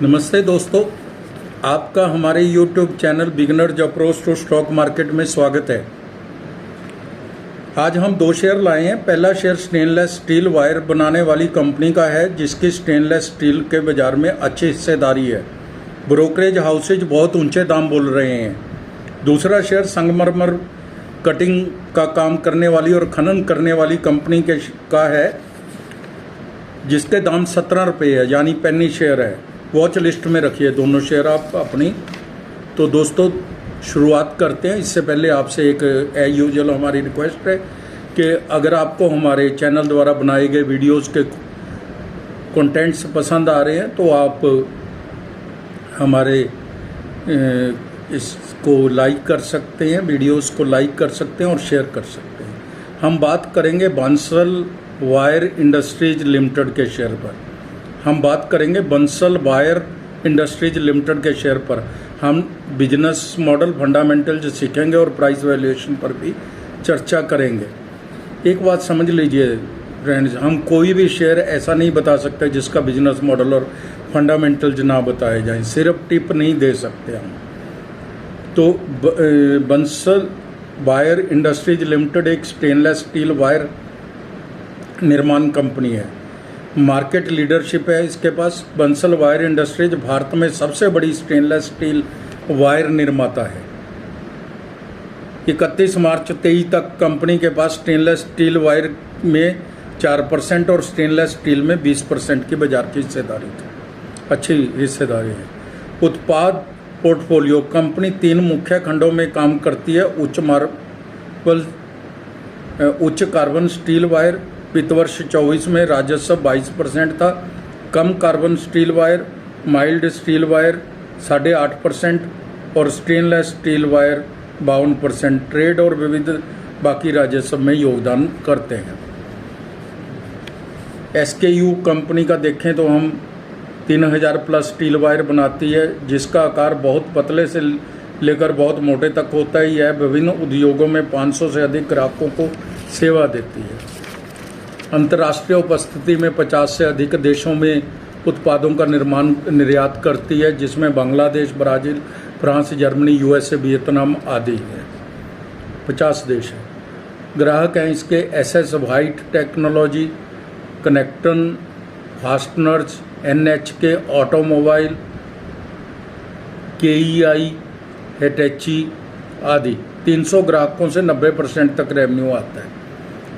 नमस्ते दोस्तों, आपका हमारे YouTube channel beginners approach to stock market में स्वागत है। आज हम दो शेयर लाए हैं। पहला शेयर स्टेनलेस स्टील वायर बनाने वाली कंपनी का है, जिसकी स्टेनलेस स्टील के बाजार में अच्छी हिस्सेदारी है। ब्रोकरेज हाउसेज बहुत ऊंचे दाम बोल रहे हैं। दूसरा शेयर संगमरमर कटिंग का काम करने वाली और खनन करने वाली कंपनी का है, जिसके दाम 17 रुपये है, यानी पेनी शेयर है। वॉच लिस्ट में रखिए दोनों शेयर आप अपनी। तो दोस्तों शुरुआत करते हैं। इससे पहले आपसे एक एज यूजुअल हमारी रिक्वेस्ट है कि अगर आपको हमारे चैनल द्वारा बनाए गए वीडियोस के कंटेंट्स पसंद आ रहे हैं तो आप हमारे इसको लाइक कर सकते हैं, वीडियोस को लाइक कर सकते हैं और शेयर कर सकते हैं। हम बात करेंगे बंसल वायर इंडस्ट्रीज लिमिटेड के शेयर पर। हम बात करेंगे बंसल वायर इंडस्ट्रीज लिमिटेड के शेयर पर। हम बिजनेस मॉडल फंडामेंटल्स सीखेंगे और प्राइस वैल्यूएशन पर भी चर्चा करेंगे। एक बात समझ लीजिए फ्रेंड्स, हम कोई भी शेयर ऐसा नहीं बता सकते जिसका बिजनेस मॉडल और फंडामेंटल्स ना बताए जाएं। सिर्फ टिप नहीं दे सकते हम। तो बंसल वायर इंडस्ट्रीज लिमिटेड एक स्टेनलेस स्टील वायर निर्माण कंपनी है। मार्केट लीडरशिप है इसके पास। बंसल वायर इंडस्ट्रीज भारत में सबसे बड़ी स्टेनलेस स्टील वायर निर्माता है। 31 मार्च 23 तक कंपनी के पास स्टेनलेस स्टील वायर में 4% और स्टेनलेस स्टील में 20% की बाजार की हिस्सेदारी थी। अच्छी हिस्सेदारी है। उत्पाद पोर्टफोलियो कंपनी 3 मुख्य खंडों में काम करती है। उच्च कार्बन स्टील वायर। वित्त वर्ष 24 में राजस्व 22% था। कम carbon steel wire, mild steel wire 8.5% और स्टेनलेस स्टील वायर 52% ट्रेड और विविध बाकी राजस्व में योगदान करते हैं। SKU कंपनी का देखें तो हम 3000 प्लस स्टील वायर बनाती है, जिसका आकार बहुत पतले से लेकर बहुत मोटे तक होता है। यह विभिन्न उद्योगों में 500 से अधिक ग्राहकों को सेवा देती है। अंतर्राष्ट्रीय उपस्थिति में 50 से अधिक देशों में उत्पादों का निर्यात करती है, जिसमें Bangladesh, Brazil, France, Germany, USA, Vietnam आदि है। 50 देश हैं। ग्राहक हैं इसके SS व्हाइट टेक्नोलॉजी, कनेक्टन, fasteners, NHK automobile, KEI, Hitachi आदि। 300 ग्राहकों से 90% तक रेवेन्यू आता है।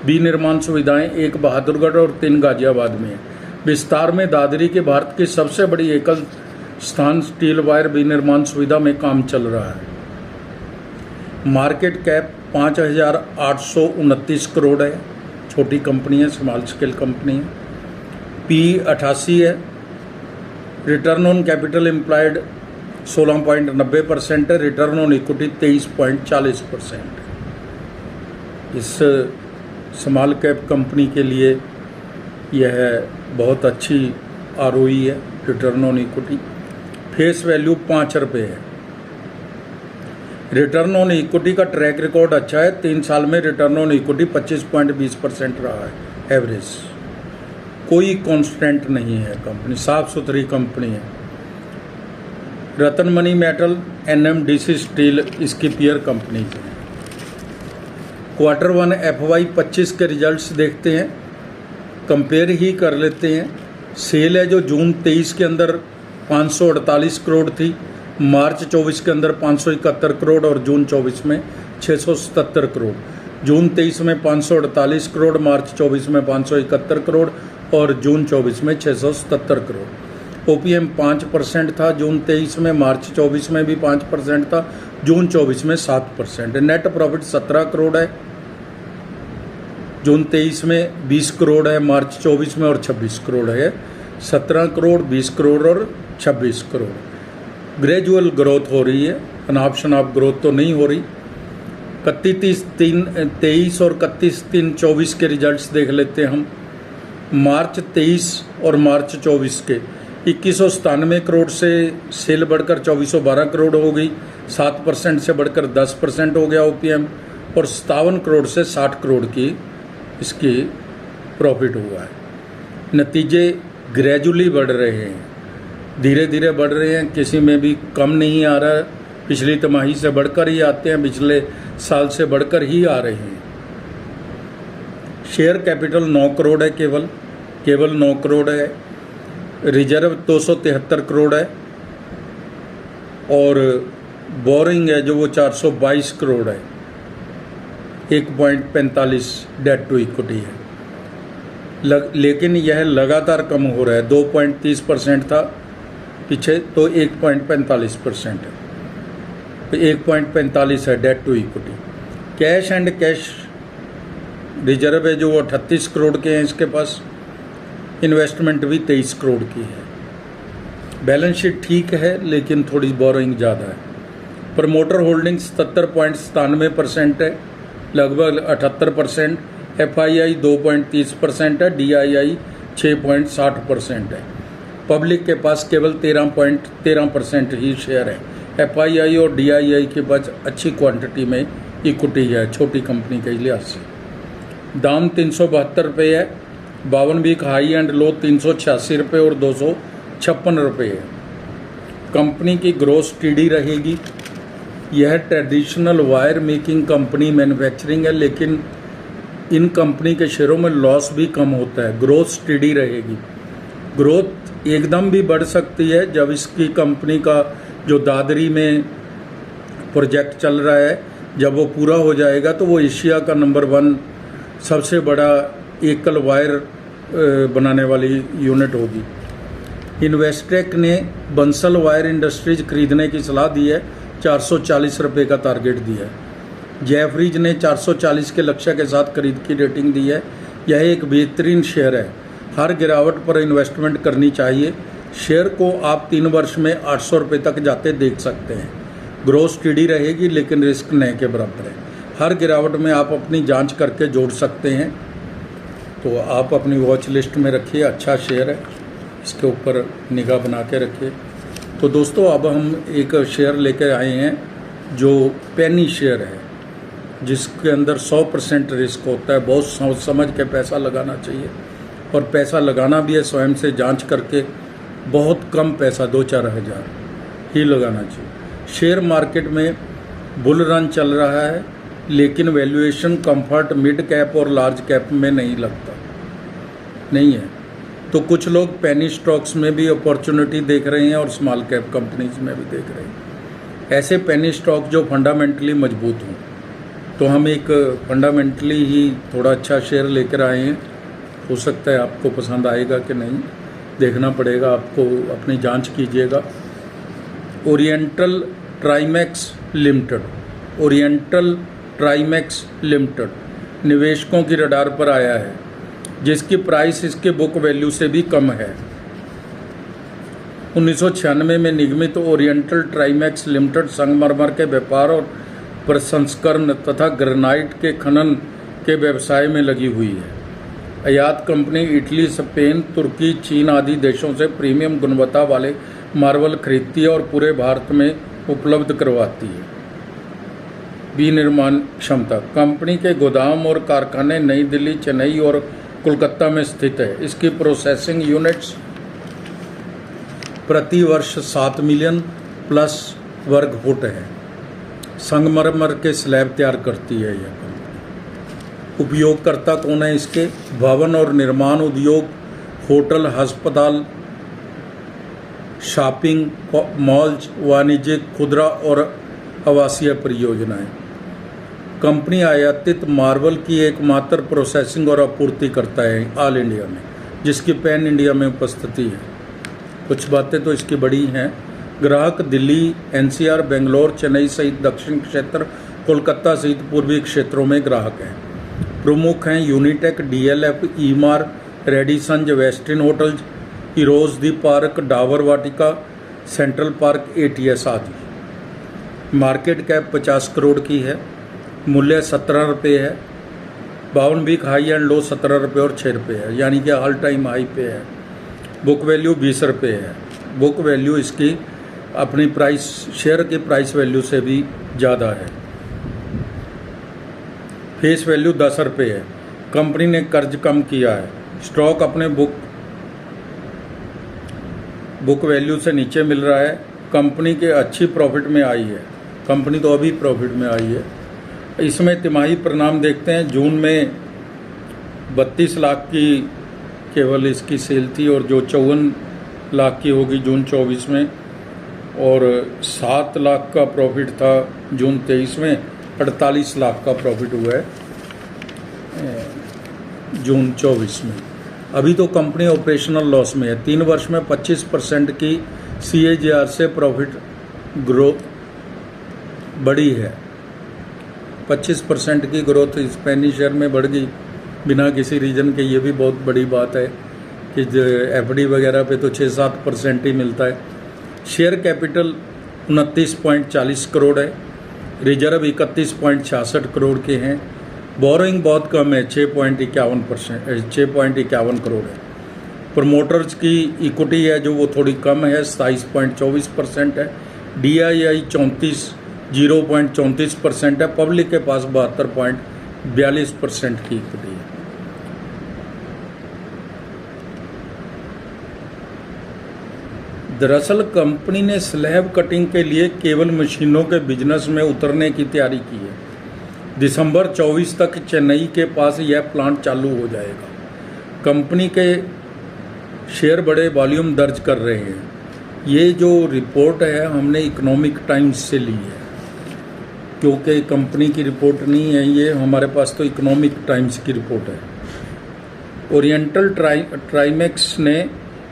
विनिर्माण सुविधाएं एक बहादुरगढ़ और 3 गाजियाबाद में है। विस्तार में दादरी के भारत की सबसे बड़ी एकल स्थान स्टील वायर विनिर्माण सुविधा में काम चल रहा है। मार्केट कैप 5,829 करोड़ है। छोटी कंपनी है, स्मॉल स्केल कंपनी है। PE 88 है। रिटर्न ऑन कैपिटल एम्प्लॉयड 16.90% है। Return on equity 23.40%। इस स्मॉल कैप कंपनी के लिए यह बहुत अच्छी ROE है, return on equity. Face value 5 रुपये है। रिटर्न ऑन इक्विटी का ट्रैक रिकॉर्ड अच्छा है। 3 साल में रिटर्न ऑन इक्विटी 25.20% रहा है एवरेज। कोई कॉन्स्टेंट नहीं है कंपनी, साफ सुथरी कंपनी है। रतनमणि मेटल, NMDC स्टील इसकी पीयर कंपनी है। Q1 FY 25 के रिजल्ट्स देखते हैं, कंपेयर ही कर लेते हैं। सेल है जो जून 23 के अंदर 548 करोड़ थी, मार्च 24 के अंदर 571 करोड़ और जून 24 में 677 करोड़। जून 23 में 548 करोड़, मार्च 24 में 571 करोड़ और जून 24 में 677 करोड़। OPM 5% था जून 23 में, मार्च 24 में भी 5% था, जून 24 में 7%। नेट प्रॉफिट 17 करोड़ है, जून 23 में 20 करोड़ है, मार्च 24 में और 26 करोड़ है। 17 करोड़, 20 करोड़ और 26 करोड़। ग्रेजुअल ग्रोथ हो रही है, अनाप शनाप ग्रोथ तो नहीं हो रही। 31/3/23 और 31/3/24 के रिजल्ट्स देख लेते हैं हम। मार्च 23 और मार्च 24 के 2197 करोड़ से सेल बढ़कर 2412 करोड़ हो गई। 7% से बढ़कर 10% हो गया OPM और 57 करोड़ से 60 करोड़ की इसकी प्रॉफिट हुआ है। नतीजे ग्रेजुअली बढ़ रहे हैं। धीरे धीरे बढ़ रहे हैं, किसी में भी कम नहीं आ रहा है। पिछली तिमाही से बढ़कर ही आते हैं, पिछले साल से बढ़कर ही आ रहे हैं। शेयर कैपिटल 9 करोड़ है, केवल 9 करोड़ है। रिजर्व 273 करोड़ है और बोरिंग है जो वो 422 करोड़ है। 1.45 डेट टू इक्विटी है। लेकिन यह लगातार कम हो रहा है। 2.30% था पीछे, तो 1.45% है, तो 1.45 है debt to equity. Cash and cash reserve है जो 38 करोड़ के हैं इसके पास। इन्वेस्टमेंट भी 23 करोड़ की है। बैलेंस शीट ठीक है लेकिन थोड़ी बोरोइंग ज़्यादा है। प्रमोटर होल्डिंग्स 77.97% है, लगभग 78%। FII 2.30% है, DII 6.60% है। पब्लिक के पास केवल 13% ही शेयर है। FII और DII के पास अच्छी क्वांटिटी में इक्विटी है छोटी कंपनी के लिहाज से। दाम 372 रुपये है। 52 वीक हाई एंड लो 386 रुपये और 256 रुपये है। कंपनी की ग्रोथ स्टेडी रहेगी। यह traditional wire making company manufacturing है, लेकिन इन कंपनी के शेयरों में लॉस भी कम होता है। ग्रोथ स्टेडी रहेगी। ग्रोथ एकदम भी बढ़ सकती है जब इसकी कंपनी का जो दादरी में प्रोजेक्ट चल रहा है, जब वो पूरा हो जाएगा तो वो एशिया का नंबर 1 सबसे बड़ा एकल वायर बनाने वाली यूनिट होगी। इन्वेस्टेक ने बंसल वायर इंडस्ट्रीज खरीदने की सलाह दी है। 440 रुपये का टारगेट दिया है। जेफरीज ने 440 के लक्ष्य के साथ खरीद की रेटिंग दी है। यह एक बेहतरीन शेयर है। हर गिरावट पर इन्वेस्टमेंट करनी चाहिए। शेयर को आप 3 वर्ष में 800 रुपये तक जाते देख सकते हैं। ग्रोथ स्टेडी रहेगी लेकिन रिस्क न के बराबर है। हर गिरावट में आप अपनी जांच करके जोड़ सकते हैं, तो आप अपनी वॉच लिस्ट में रखिए। अच्छा शेयर है, इसके ऊपर निगाह बना के रखिए। तो दोस्तों अब हम एक शेयर लेकर आए हैं जो पेनी शेयर है, जिसके अंदर 100% रिस्क होता है। बहुत सोच समझ के पैसा लगाना चाहिए और पैसा लगाना भी है स्वयं से जांच करके। बहुत कम पैसा 2-4 हज़ार ही लगाना चाहिए। शेयर मार्केट में बुल रन चल रहा है, लेकिन वैल्यूएशन कंफर्ट मिड कैप और लार्ज कैप में नहीं है। तो कुछ लोग पेनी स्टॉक्स में भी अपॉर्चुनिटी देख रहे हैं और स्मॉल कैप कंपनीज में भी देख रहे हैं। ऐसे पेनी स्टॉक जो फंडामेंटली मजबूत हों। तो हम एक फंडामेंटली ही थोड़ा अच्छा शेयर लेकर आए हैं। हो सकता है आपको पसंद आएगा कि नहीं, देखना पड़ेगा आपको, अपनी जांच कीजिएगा। ओरिएंटल ट्राइमेक्स लिमिटेड निवेशकों की रडार पर आया है, जिसकी प्राइस इसके बुक वैल्यू से भी कम है। 1996 में निगमित ओरिएंटल ट्राइमेक्स लिमिटेड संगमरमर के व्यापार और प्रसंस्करण तथा ग्रेनाइट के खनन के व्यवसाय में लगी हुई है। आयात कंपनी इटली, स्पेन, तुर्की, चीन आदि देशों से प्रीमियम गुणवत्ता वाले मार्बल खरीदती है और पूरे भारत में उपलब्ध करवाती है। विनिर्माण क्षमता। कंपनी के गोदाम और कारखाने नई दिल्ली, चेन्नई और कोलकाता में स्थित है। इसकी प्रोसेसिंग यूनिट्स प्रति वर्ष 7 मिलियन प्लस वर्ग फुट है। संगमरमर के स्लैब तैयार करती है यह कंपनी। उपयोगकर्ता कौन है इसके? भवन और निर्माण उद्योग, होटल, अस्पताल, शॉपिंग मॉल्स, वाणिज्यिक, खुदरा और आवासीय परियोजनाएं। कंपनी आयातित मार्बल की एकमात्र प्रोसेसिंग और आपूर्ति करता है ऑल इंडिया में, जिसकी पैन इंडिया में उपस्थिति है। कुछ बातें तो इसकी बड़ी हैं। ग्राहक दिल्ली, NCR, बेंगलोर, चेन्नई सहित दक्षिण क्षेत्र, कोलकाता सहित पूर्वी क्षेत्रों में ग्राहक हैं। प्रमुख हैं Unitech, DLF, Emaar, Radissons, Westin hotels, Eros park, Dabur Vatika, Central Park, ATS आदि। मार्केट कैप 50 करोड़ की है। मूल्य 17 रुपये है। 52 वीक हाई एंड लो 17 रुपये और 6 रुपये है, यानी कि ऑल टाइम हाई पे है। बुक वैल्यू 20 रुपये है। बुक वैल्यू इसकी अपनी प्राइस, शेयर की प्राइस वैल्यू से भी ज़्यादा है। फेस वैल्यू 10 रुपये है। कंपनी ने कर्ज कम किया है। स्टॉक अपने बुक बुक वैल्यू से नीचे मिल रहा है। कंपनी के अच्छी प्रॉफिट में आई है, कंपनी तो अभी प्रॉफिट में आई है। इसमें तिमाही परिणाम देखते हैं। जून में 32 लाख की केवल इसकी सेल थी और जो 54 लाख की होगी जून 24 में, और 7 लाख का प्रॉफिट था जून 23 में। 48 लाख का प्रॉफिट हुआ है जून 24 में। अभी तो कंपनी ऑपरेशनल लॉस में है। 3 वर्ष में 25% की CAGR से प्रॉफिट ग्रोथ बढ़ी है। 25% की ग्रोथ इस पेनी शेयर में बढ़ गई बिना किसी रीजन के। ये भी बहुत बड़ी बात है कि FD वगैरह पे तो 6-7% ही मिलता है। शेयर कैपिटल 29.40 करोड़ है। रिजर्व 31.66 करोड़ के हैं। बोरोइंग बहुत कम है, 6.51 करोड़ है। प्रमोटर्स की इक्विटी है जो वो थोड़ी कम है, 27.24% है। DII 0.34% है। पब्लिक के पास 72.42% की इक्विटी है। दरअसल कंपनी ने स्लैब कटिंग के लिए केबल मशीनों के बिजनेस में उतरने की तैयारी की है। दिसंबर 24 तक चेन्नई के पास यह प्लांट चालू हो जाएगा। कंपनी के शेयर बड़े वॉल्यूम दर्ज कर रहे हैं। ये जो रिपोर्ट है हमने इकोनॉमिक टाइम्स से ली है, क्योंकि कंपनी की रिपोर्ट नहीं है ये, हमारे पास तो इकोनॉमिक टाइम्स की रिपोर्ट है। ओरिएंटल ट्राइमेक्स ने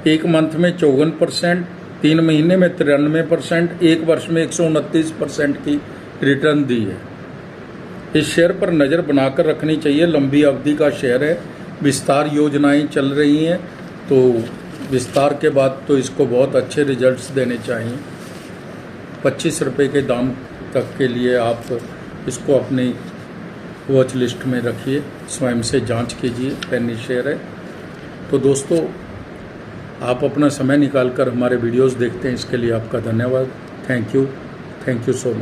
1 मंथ में 54%, 3 महीने में 93%, 1 वर्ष में 129% की रिटर्न दी है। इस शेयर पर नज़र बनाकर रखनी चाहिए। लंबी अवधि का शेयर है। विस्तार योजनाएं चल रही हैं, तो विस्तार के बाद तो इसको बहुत अच्छे रिजल्ट्स देने चाहिए। 25 रुपये के दाम तक के लिए आप इसको अपनी वॉच लिस्ट में रखिए, स्वयं से जांच कीजिए। पेनी शेयर है। तो दोस्तों, आप अपना समय निकालकर हमारे वीडियोस देखते हैं, इसके लिए आपका धन्यवाद। Thank you so much.